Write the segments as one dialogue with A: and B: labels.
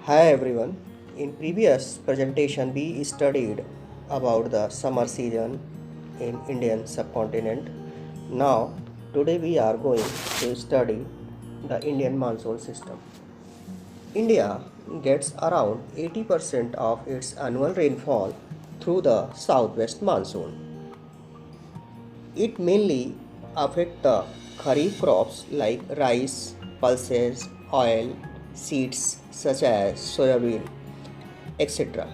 A: Hi everyone. In previous presentation we studied about the summer season in Indian subcontinent. Now today we are going to study the Indian monsoon system. India gets around 80% of its annual rainfall through the southwest monsoon. It mainly affects the kharif crops like rice, pulses, oil, seeds such as soybean, etc.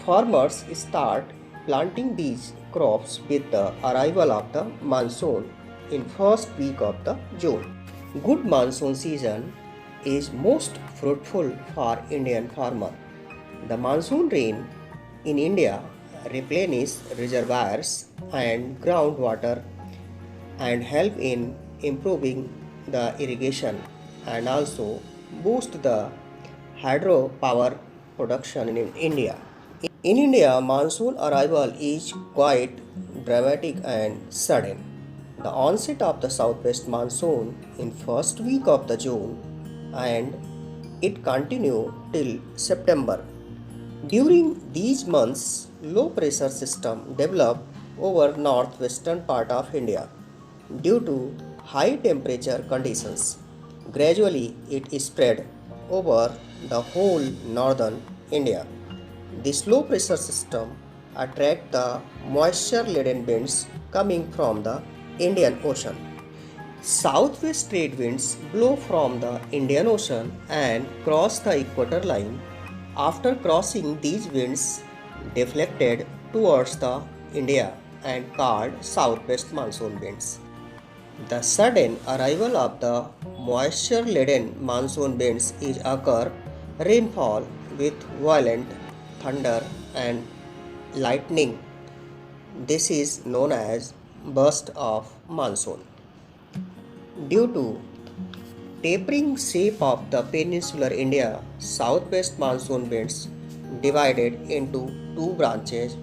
A: Farmers start planting these crops with the arrival of the monsoon in first week of the June. Good monsoon season is most fruitful for Indian farmer. The monsoon rain in India replenish reservoirs and groundwater and help in improving the irrigation and also boost the hydropower production in India. In India, monsoon arrival is quite dramatic and sudden. The onset of the southwest monsoon in first week of the June and it continue till September. During these months, low pressure system develop over northwestern part of India due to high temperature conditions. Gradually, it spread over the whole northern India. This low pressure system attract the moisture laden winds coming from the Indian Ocean. Southwest trade winds blow from the Indian Ocean and cross the equator line. After crossing, these winds deflected towards the India and called southwest monsoon winds. The sudden arrival of the moisture-laden monsoon winds is occur rainfall with violent thunder and lightning. This is known as burst of monsoon. Due to tapering shape of the peninsular India, southwest monsoon winds divided into two branches.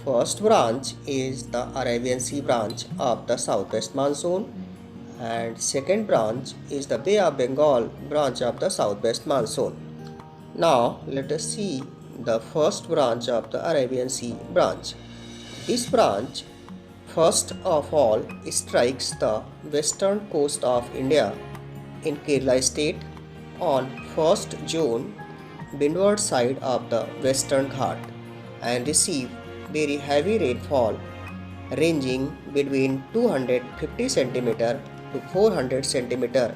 A: First branch is the Arabian Sea branch of the southwest monsoon and second branch is the Bay of Bengal branch of the southwest monsoon. Now let us see the first branch of the Arabian Sea branch. This branch first of all strikes the western coast of India in Kerala state on 1st June windward side of the Western Ghat and receive very heavy rainfall ranging between 250 cm to 400 cm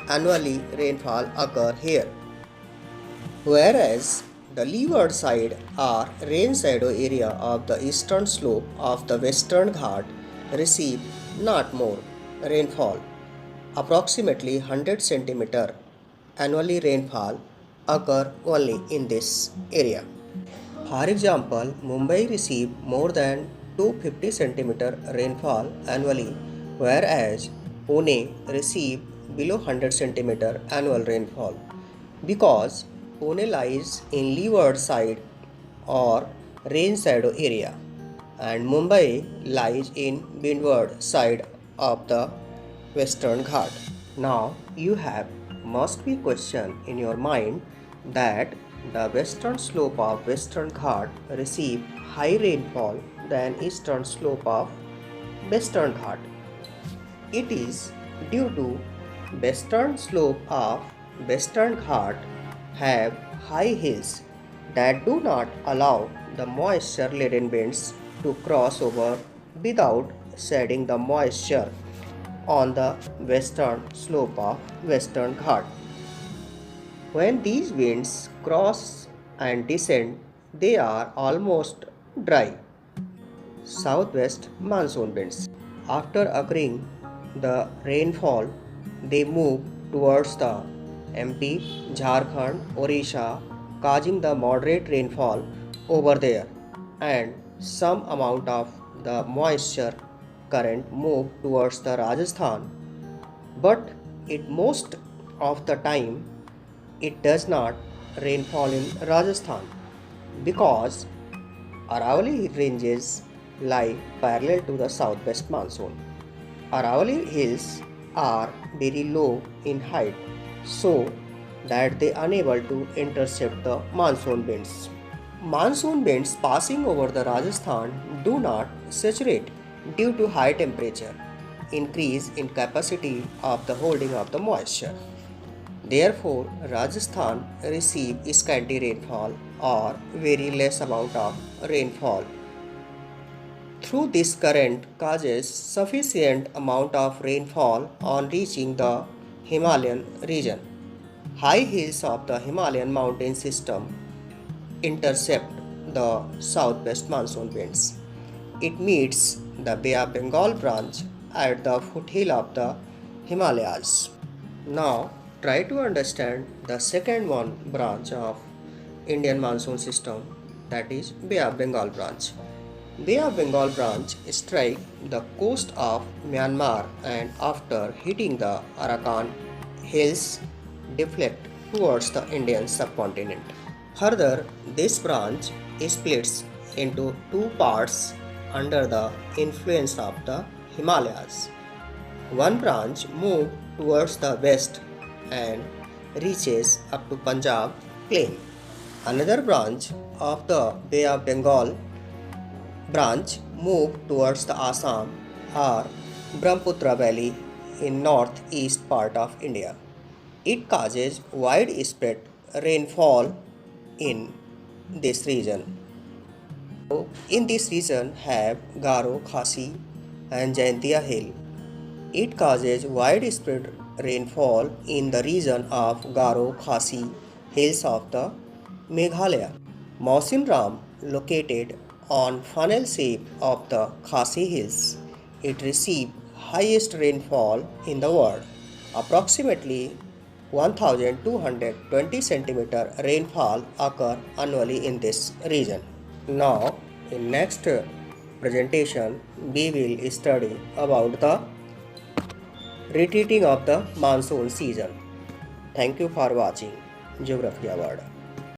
A: annually rainfall occur here. Whereas the leeward side or rain shadow area of the eastern slope of the Western Ghat receive not more rainfall. Approximately 100 cm annually rainfall occur only in this area. For example, Mumbai receive more than 250 cm rainfall annually, whereas Pune receive below 100 cm annual rainfall because Pune lies in leeward side or rain shadow area and Mumbai lies in windward side of the Western Ghat. Now you have must be question in your mind that the western slope of Western Ghat receive high rainfall than eastern slope of Western Ghat. It is due to western slope of Western Ghat have high hills that do not allow the moisture laden winds to cross over without shedding the moisture on the western slope of Western Ghat. When these winds cross and descend, they are almost dry. Southwest monsoon winds. After occurring the rainfall, they move towards the MP, Jharkhand, Orissa, causing the moderate rainfall over there, and some amount of the moisture current move towards the Rajasthan, but it most of the time it does not rainfall in Rajasthan because Aravalli ranges lie parallel to the southwest monsoon. Aravalli hills are very low in height, so that they unable to intercept the monsoon winds. Monsoon winds passing over the Rajasthan do not saturate due to high temperature, increase in capacity of the holding of the moisture. Therefore, Rajasthan receive scanty rainfall or very less amount of rainfall. Through this current causes sufficient amount of rainfall on reaching the Himalayan region. High hills of the Himalayan mountain system intercept the southwest monsoon winds. It meets the Bay of Bengal branch at the foothill of the Himalayas. Now try to understand the second one branch of Indian monsoon system, that is Bay of Bengal branch. Bay of Bengal branch strike the coast of Myanmar and after hitting the Arakan hills deflect towards the Indian subcontinent. Further, this branch splits into two parts under the influence of the Himalayas. One branch moves towards the west and reaches up to Punjab plain. Another branch of the Bay of Bengal branch moves towards the Assam or Brahmaputra Valley in northeast part of India. It causes widespread rainfall in this region. In this region have Garo, Khasi and Jaintia hill. It causes widespread rainfall in the region of Garo, Khasi hills of the Meghalaya. Mausim Ram located on funnel shape of the Khasi hills. It received highest rainfall in the world. Approximately 1220 cm rainfall occur annually in this region. Now, in next presentation, we will study about the retreating of the monsoon season. Thank you for watching Geography Award.